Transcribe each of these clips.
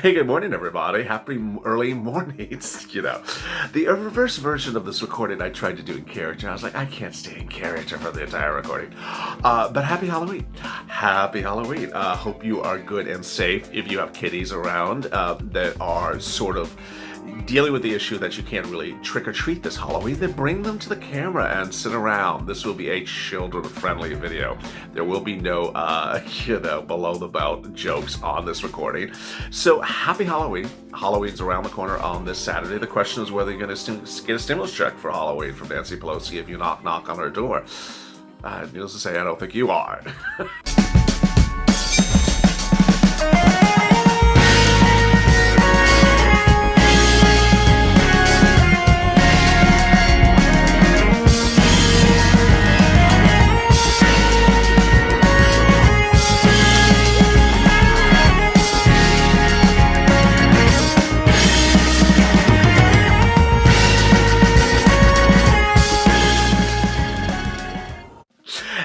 Hey, good morning, everybody. Happy early mornings. The reverse version of this recording I tried to do in character. I was like, I can't stay in character for the entire recording. But happy Halloween. Happy Halloween. Hope you are good and safe. If you have kiddies around that are sort of dealing with the issue that you can't really trick or treat this Halloween, then bring them to the camera and sit around. This will be a children-friendly video. There will be no, below the belt jokes on this recording. So happy Halloween. Halloween's around the corner on this Saturday. The question is whether you're going to get a stimulus check for Halloween from Nancy Pelosi if you knock on her door. Needless to say, I don't think you are.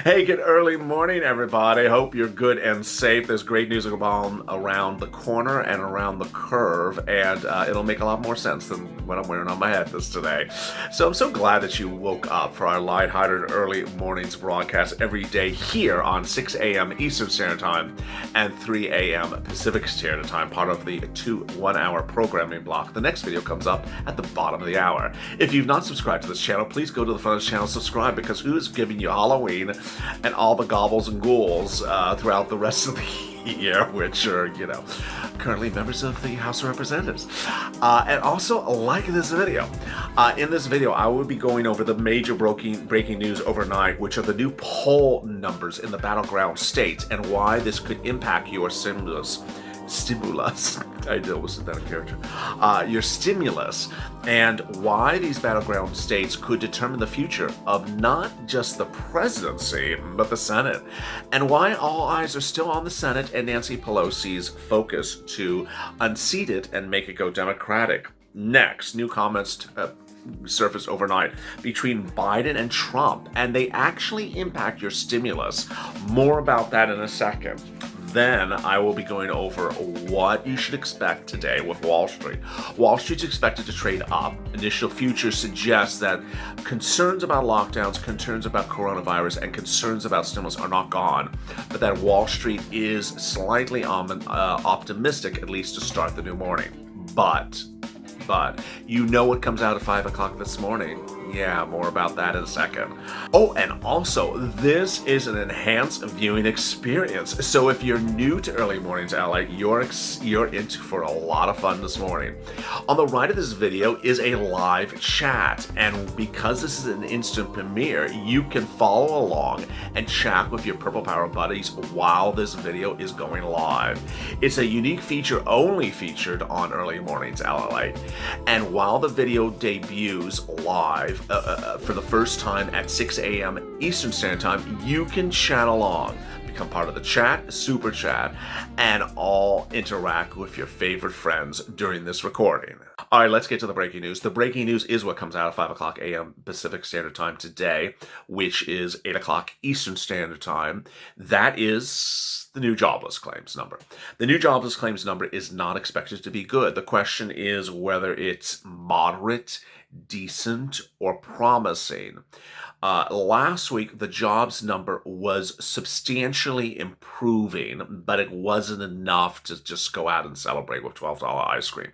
Hey, good early morning, everybody. Hope you're good and safe. There's great news around the corner and around the curve, and it'll make a lot more sense than what I'm wearing on my head today. So I'm so glad that you woke up for our lighthearted early mornings broadcast every day here on 6 a.m. Eastern Standard Time and 3 a.m. Pacific Standard Time, part of the 2 1-hour programming block. The next video comes up at the bottom of the hour. If you've not subscribed to this channel, please go to the front of the channel, subscribe, because who's giving you Halloween and all the gobbles and ghouls throughout the rest of the year, which are, currently members of the House of Representatives. And also, like this video. In this video, I will be going over the major breaking news overnight, which are the new poll numbers in the battleground states and why this could impact your stimulus. I wasn't that a character. Your stimulus, and why these battleground states could determine the future of not just the presidency, but the Senate, and why all eyes are still on the Senate and Nancy Pelosi's focus to unseat it and make it go Democratic. Next, new comments surfaced overnight between Biden and Trump, and they actually impact your stimulus. More about that in a second. Then I will be going over what you should expect today with Wall Street. Wall Street's expected to trade up. Initial futures suggest that concerns about lockdowns, concerns about coronavirus, and concerns about stimulus are not gone, but that Wall Street is slightly optimistic, at least to start the new morning. But you know what comes out at 5 o'clock this morning. Yeah, more about that in a second. Oh, and also, this is an enhanced viewing experience. So if you're new to Early Mornings LA, you're in for a lot of fun this morning. On the right of this video is a live chat, and because this is an instant premiere, you can follow along and chat with your Purple Power buddies while this video is going live. It's a unique feature only featured on Early Mornings LA, and while the video debuts live, for the first time at 6 a.m. Eastern Standard Time, you can chat along, become part of the chat, super chat, and all interact with your favorite friends during this recording. All right, let's get to the breaking news. The breaking news is what comes out at 5 o'clock a.m. Pacific Standard Time today, which is 8 o'clock Eastern Standard Time. That is the new jobless claims number. The new jobless claims number is not expected to be good. The question is whether it's moderate, decent, or promising. Last week, the jobs number was substantially improving, but it wasn't enough to just go out and celebrate with $12 ice cream.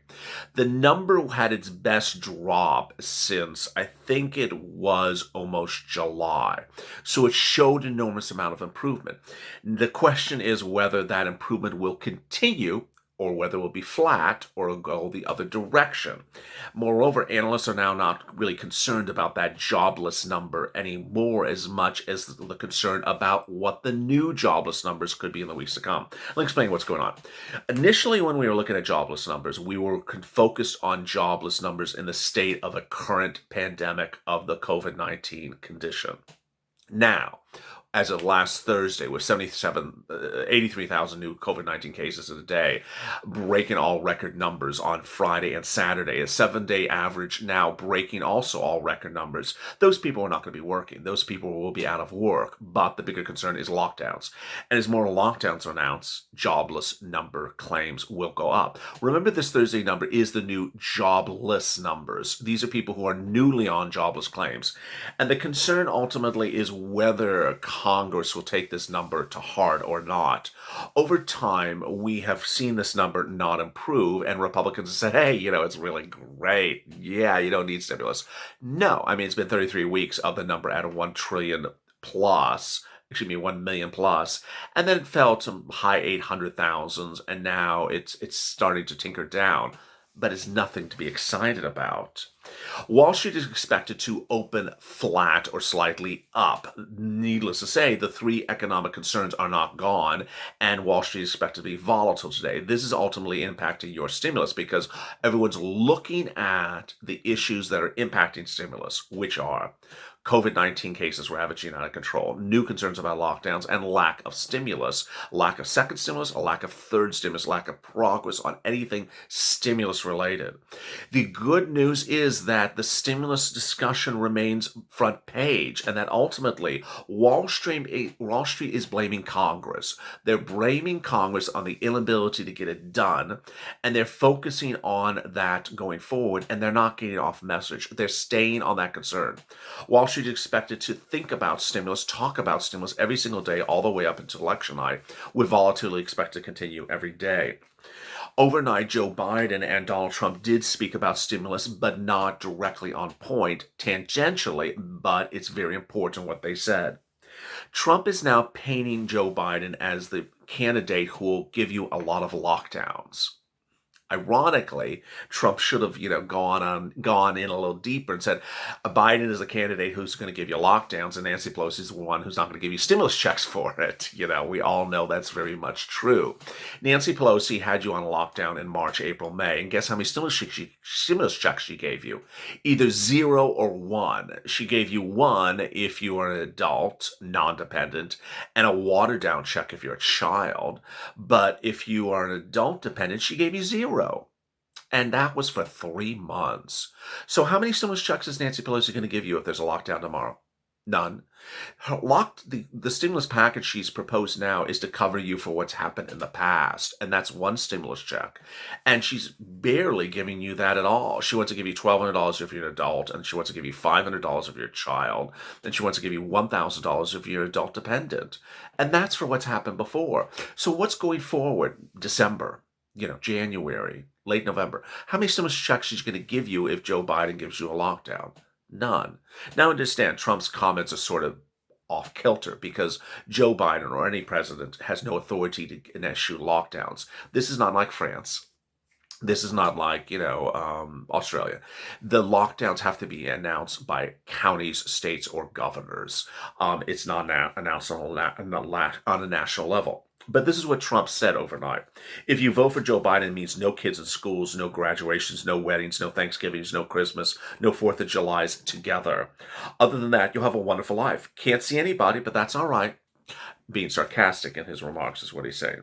The number had its best drop since, I think it was almost July. So it showed an enormous amount of improvement. The question is whether that improvement will continue, or whether it will be flat or go the other direction. Moreover, analysts are now not really concerned about that jobless number anymore as much as the concern about what the new jobless numbers could be in the weeks to come. Let me explain what's going on. Initially, when we were looking at jobless numbers, we were focused on jobless numbers in the state of the current pandemic of the COVID-19 condition. Now, as of last Thursday, with 83,000 new COVID-19 cases in a day, breaking all record numbers on Friday and Saturday. A 7-day average now breaking also all record numbers. Those people are not going to be working. Those people will be out of work. But the bigger concern is lockdowns. And as more lockdowns are announced, jobless number claims will go up. Remember, this Thursday number is the new jobless numbers. These are people who are newly on jobless claims. And the concern ultimately is whether Congress will take this number to heart or not. Over time, we have seen this number not improve, and Republicans have said, hey, it's really great. Yeah, you don't need stimulus. No, I mean, it's been 33 weeks of the number at 1 trillion plus. 1 million plus, and then it fell to high 800,000s, and now it's starting to tinker down, but it's nothing to be excited about. Wall Street is expected to open flat or slightly up. Needless to say, the three economic concerns are not gone, and Wall Street is expected to be volatile today. This is ultimately impacting your stimulus because everyone's looking at the issues that are impacting stimulus, which are COVID-19 cases ravaging out of control, new concerns about lockdowns, and lack of stimulus, lack of second stimulus, a lack of third stimulus, lack of progress on anything stimulus related. The good news is that the stimulus discussion remains front page, and that ultimately Wall Street is blaming Congress. They're blaming Congress on the inability to get it done, and they're focusing on that going forward, and they're not getting off message. They're staying on that concern. Wall Street is expected to think about stimulus, talk about stimulus every single day, all the way up until election night, with volatility expected to continue every day. Overnight, Joe Biden and Donald Trump did speak about stimulus, but not directly on point, tangentially, but it's very important what they said. Trump is now painting Joe Biden as the candidate who will give you a lot of lockdowns. Ironically, Trump should have, gone in a little deeper and said, Biden is a candidate who's going to give you lockdowns, and Nancy Pelosi is the one who's not going to give you stimulus checks for it. We all know that's very much true. Nancy Pelosi had you on lockdown in March, April, May, and guess how many stimulus checks she gave you? Either 0 or 1. She gave you 1 if you are an adult, non-dependent, and a watered-down check if you're a child. But if you are an adult dependent, she gave you 0. And that was for 3 months. So how many stimulus checks is Nancy Pelosi going to give you if there's a lockdown tomorrow? None. The stimulus package she's proposed now is to cover you for what's happened in the past, and that's 1 stimulus check. And she's barely giving you that at all. She wants to give you $1,200 if you're an adult, and she wants to give you $500 if you're a child, and she wants to give you $1,000 if you're adult dependent. And that's for what's happened before. So what's going forward? December. January, late November. How many stimulus checks is she going to give you if Joe Biden gives you a lockdown? None. Now understand, Trump's comments are sort of off kilter because Joe Biden or any president has no authority to issue lockdowns. This is not like France. This is not like, Australia. The lockdowns have to be announced by counties, states, or governors. It's not announced on a national level. But this is what Trump said overnight. If you vote for Joe Biden, it means no kids in schools, no graduations, no weddings, no Thanksgivings, no Christmas, no 4th of Julys together. Other than that, you'll have a wonderful life. Can't see anybody, but that's all right. Being sarcastic in his remarks is what he's saying.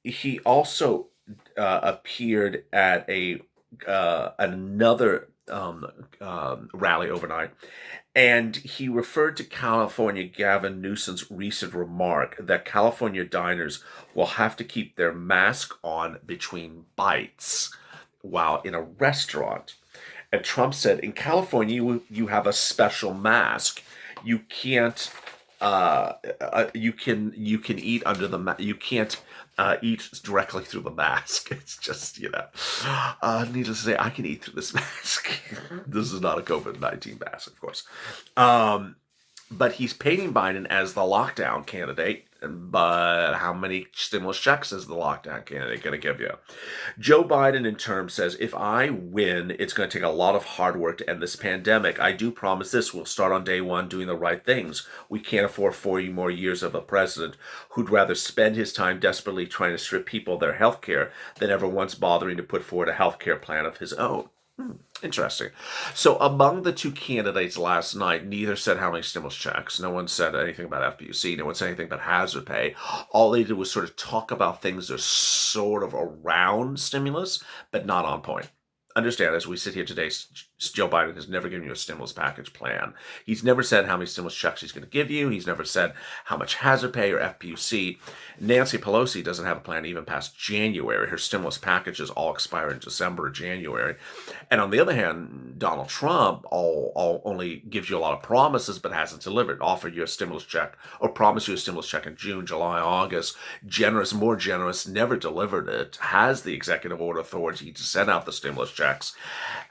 He also appeared at another rally overnight, and he referred to California Gavin Newsom's recent remark that California diners will have to keep their mask on between bites while in a restaurant. And Trump said, in California, you have a special mask. You can't. You can eat under the mask. You can't eat directly through the mask. It's just, needless to say, I can eat through this mask. This is not a COVID-19 mask, of course. But he's painting Biden as the lockdown candidate. But how many stimulus checks is the lockdown candidate going to give you? Joe Biden, in turn, says, if I win, it's going to take a lot of hard work to end this pandemic. I do promise this. We'll start on day 1 doing the right things. We can't afford 40 more years of a president who'd rather spend his time desperately trying to strip people of their health care than ever once bothering to put forward a health care plan of his own. Interesting. So among the two candidates last night, neither said how many stimulus checks. No one said anything about FPUC. No one said anything about hazard pay. All they did was sort of talk about things that are sort of around stimulus, but not on point. Understand, as we sit here today, Joe Biden has never given you a stimulus package plan. He's never said how many stimulus checks he's going to give you. He's never said how much hazard pay or FPUC. Nancy Pelosi doesn't have a plan even past January. Her stimulus packages all expire in December or January. And on the other hand, Donald Trump only gives you a lot of promises but hasn't delivered. Offered you a stimulus check or promised you a stimulus check in June, July, August. Generous, more generous, never delivered it. Has the executive order authority to send out the stimulus checks.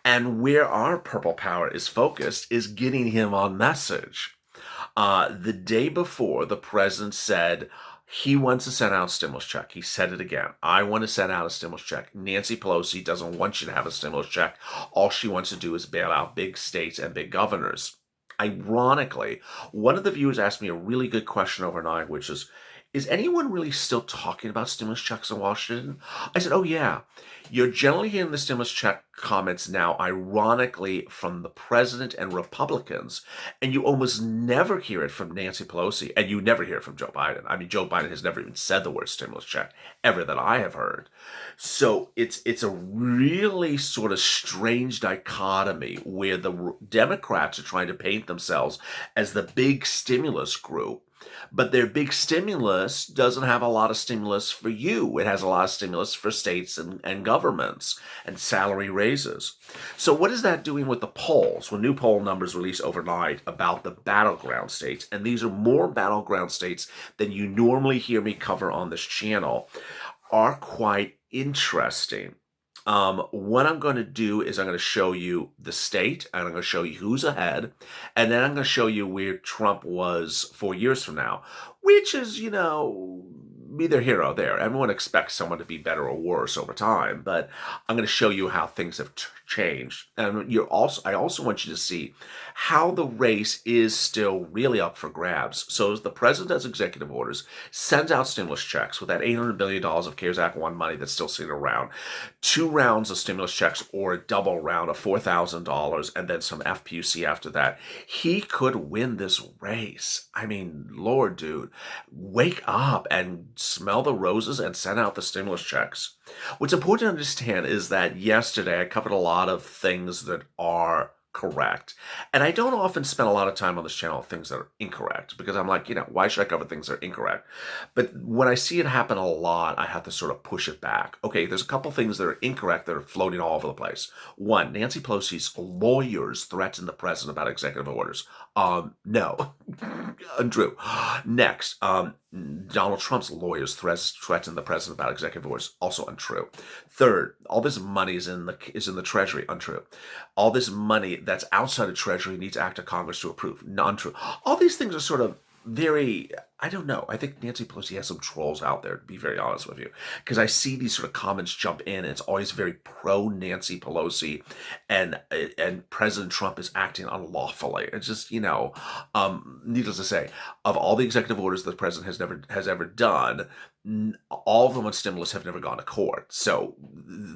And where our purple power is focused is getting him on message. The day before, the president said he wants to send out a stimulus check. He said it again. I want to send out a stimulus check. Nancy Pelosi doesn't want you to have a stimulus check. All she wants to do is bail out big states and big governors. Ironically, one of the viewers asked me a really good question overnight, which is anyone really still talking about stimulus checks in Washington? I said, oh yeah. You're generally hearing the stimulus check comments now, ironically, from the president and Republicans, and you almost never hear it from Nancy Pelosi, and you never hear it from Joe Biden. I mean, Joe Biden has never even said the word stimulus check, ever that I have heard. So it's a really sort of strange dichotomy where the Democrats are trying to paint themselves as the big stimulus group, but their big stimulus doesn't have a lot of stimulus for you. It has a lot of stimulus for states and governments and salary raises. So what is that doing with the polls? Well, new poll numbers released overnight about the battleground states, and these are more battleground states than you normally hear me cover on this channel, are quite interesting. What I'm going to do is I'm going to show you the state, and I'm going to show you who's ahead, and then I'm going to show you where Trump was 4 years from now, which is, neither here nor there. Everyone expects someone to be better or worse over time, but I'm going to show you how things have changed. And I also want you to see how the race is still really up for grabs. So as the president does executive orders, sends out stimulus checks with that $800 billion of CARES Act 1 money that's still sitting around, 2 rounds of stimulus checks or a double round of $4,000, and then some FPUC after that, he could win this race. I mean, Lord, dude, wake up and smell the roses and send out the stimulus checks. What's important to understand is that yesterday I covered a lot of things that are correct. And I don't often spend a lot of time on this channel on things that are incorrect because I'm like, why should I cover things that are incorrect? But when I see it happen a lot, I have to sort of push it back. Okay, there's a couple things that are incorrect that are floating all over the place. One, Nancy Pelosi's lawyers threatened the president about executive orders. No, untrue. Next, Donald Trump's lawyers threatened the president about executive orders. Also untrue. Third, all this money is in the Treasury. Untrue. All this money that's outside of Treasury needs act of Congress to approve. Non-true. All these things are sort of very, I don't know. I think Nancy Pelosi has some trolls out there, to be very honest with you, because I see these sort of comments jump in, and it's always very pro Nancy Pelosi, and President Trump is acting unlawfully. It's just, needless to say, of all the executive orders the president has ever done, all of them on stimulus have never gone to court. So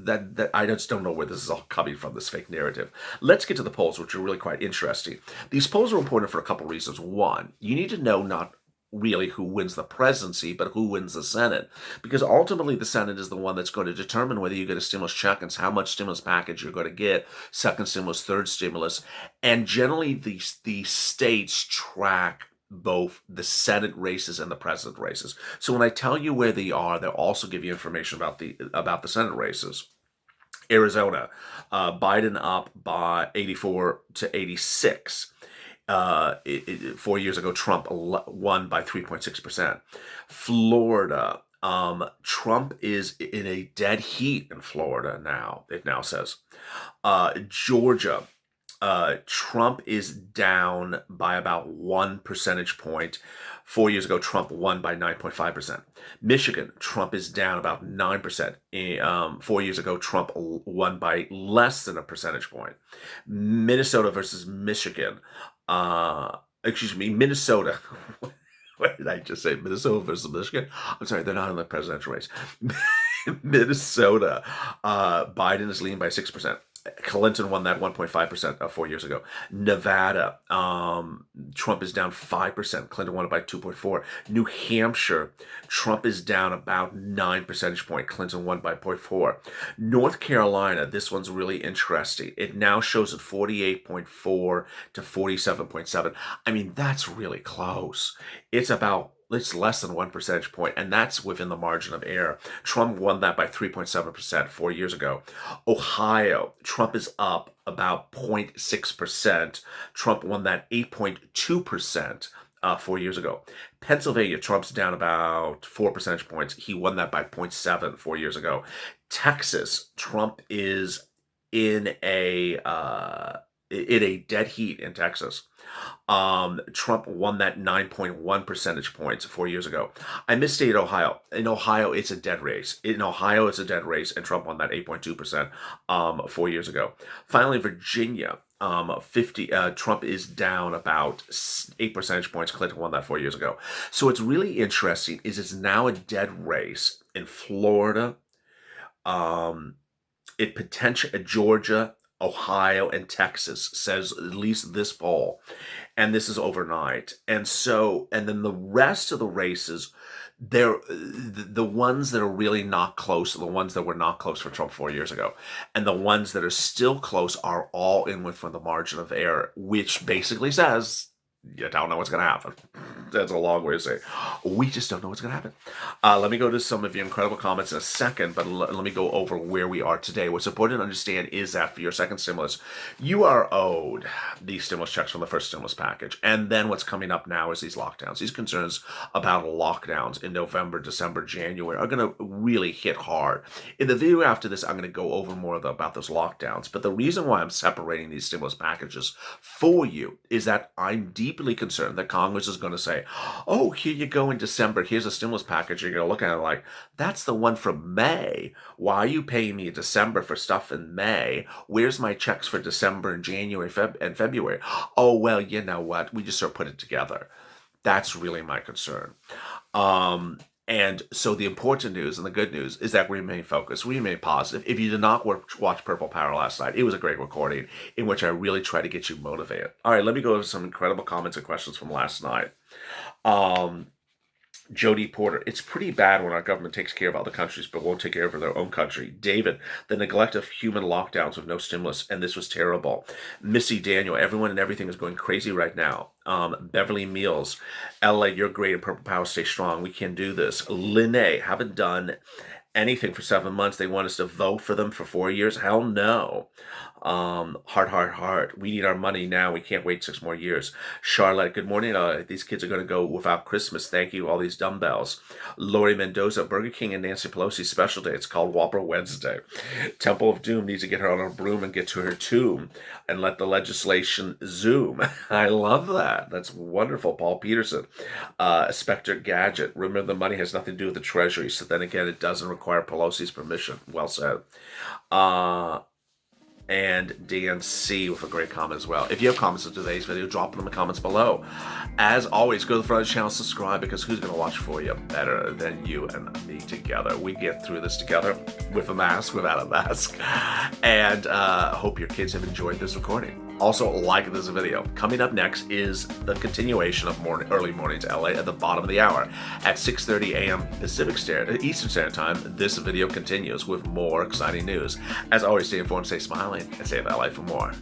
that I just don't know where this is all coming from, this fake narrative. Let's get to the polls, which are really quite interesting. These polls are important for a couple reasons. One, you need to know not really who wins the presidency, but who wins the Senate. Because ultimately the Senate is the one that's going to determine whether you get a stimulus check and how much stimulus package you're going to get, second stimulus, third stimulus. And generally the states track both the Senate races and the president races. So when I tell you where they are, they'll also give you information about the Senate races. Arizona, Biden up by 84 to 86. 4 years ago, Trump won by 3.6%. Florida, Trump is in a dead heat in Florida now, it now says. Georgia, Trump is down by about 1 percentage point. 4 years ago, Trump won by 9.5%. Michigan, Trump is down about 9%. 4 years ago, Trump won by less than a percentage point. Minnesota versus Michigan. Minnesota. What did I just say? Minnesota versus Michigan? I'm sorry, they're not in the presidential race. Minnesota, Biden is leading by 6%. Clinton won that 1.5% 4 years ago. Nevada, Trump is down 5%. Clinton won it by 2.4. New Hampshire, Trump is down about 9 percentage point. Clinton won by 0.4. North Carolina, this one's really interesting. It now shows at 48.4 to 47.7. I mean, that's really close. It's less than 1 percentage point, and that's within the margin of error. Trump won that by 3.7% 4 years ago. Ohio, Trump is up about 0.6%. Trump won that 8.2%. 4 years ago. Pennsylvania, Trump's down about 4 percentage points. He won that by 0.7 4 years ago. Texas, Trump is in a dead heat in Texas. Trump won that 9.1 percentage points 4 years ago. I misstated Ohio. In Ohio, it's a dead race. And Trump won that 8.2% 4 years ago. Finally, Virginia, Trump is down about 8 percentage points. Clinton won that 4 years ago. So what's really interesting is it's now a dead race in Florida, Georgia, Ohio, and Texas, says at least this poll, and this is overnight. And then the rest of the races, the ones that are really not close are the ones that were not close for Trump 4 years ago, and the ones that are still close are all in within the margin of error, which basically says you don't know what's going to happen. That's a long way to say we just don't know what's going to happen. Let me go to some of your incredible comments in a second, but let me go over where we are today. What's important to understand is that for your second stimulus, you are owed these stimulus checks from the first stimulus package. And then what's coming up now is these lockdowns. These concerns about lockdowns in November, December, January are going to really hit hard. In the video after this, I'm going to go over more about those lockdowns. But the reason why I'm separating these stimulus packages for you is that I'm deeply concerned that Congress is going to say, oh, here you go in December, here's a stimulus package. You're going to look at it like, that's the one from May. Why are you paying me in December for stuff in May? Where's my checks for December and January and February? Oh, well, you know what? We just sort of put it together. That's really my concern. And so the important news and the good news is that we remain focused, we remain positive. If you did not watch Purple Power last night, it was a great recording in which I really try to get you motivated. All right, let me go over some incredible comments and questions from last night. Jody Porter, it's pretty bad when our government takes care of other countries but won't take care of their own country. David, the neglect of human lockdowns with no stimulus, and this was terrible. Missy Daniel, everyone and everything is going crazy right now. Beverly Meals, LA, you're great, and Purple Power, stay strong. We can do this. Lene, haven't done anything for 7 months. They want us to vote for them for 4 years? Hell no. Heart. We need our money now. We can't wait 6 more years. Charlotte, good morning. These kids are going to go without Christmas. Thank you, all these dumbbells. Lori Mendoza, Burger King and Nancy Pelosi's special day. It's called Whopper Wednesday. Temple of Doom needs to get her on her broom and get to her tomb and let the legislation zoom. I love that. That's wonderful. Paul Peterson. Spectre Gadget. Remember, the money has nothing to do with the Treasury. So then again, it doesn't require Pelosi's permission. Well said. And Dan C with a great comment as well. If you have comments on today's video, drop them in the comments below. As always, go to the front of the channel, subscribe, because who's going to watch for you better than you and me together? We get through this together with a mask, without a mask. And hope your kids have enjoyed this recording. Also, like this video. Coming up next is the continuation of early mornings LA at the bottom of the hour. At 6:30 a.m. Eastern Standard Time, this video continues with more exciting news. As always, stay informed, stay smiling, and save that life for more.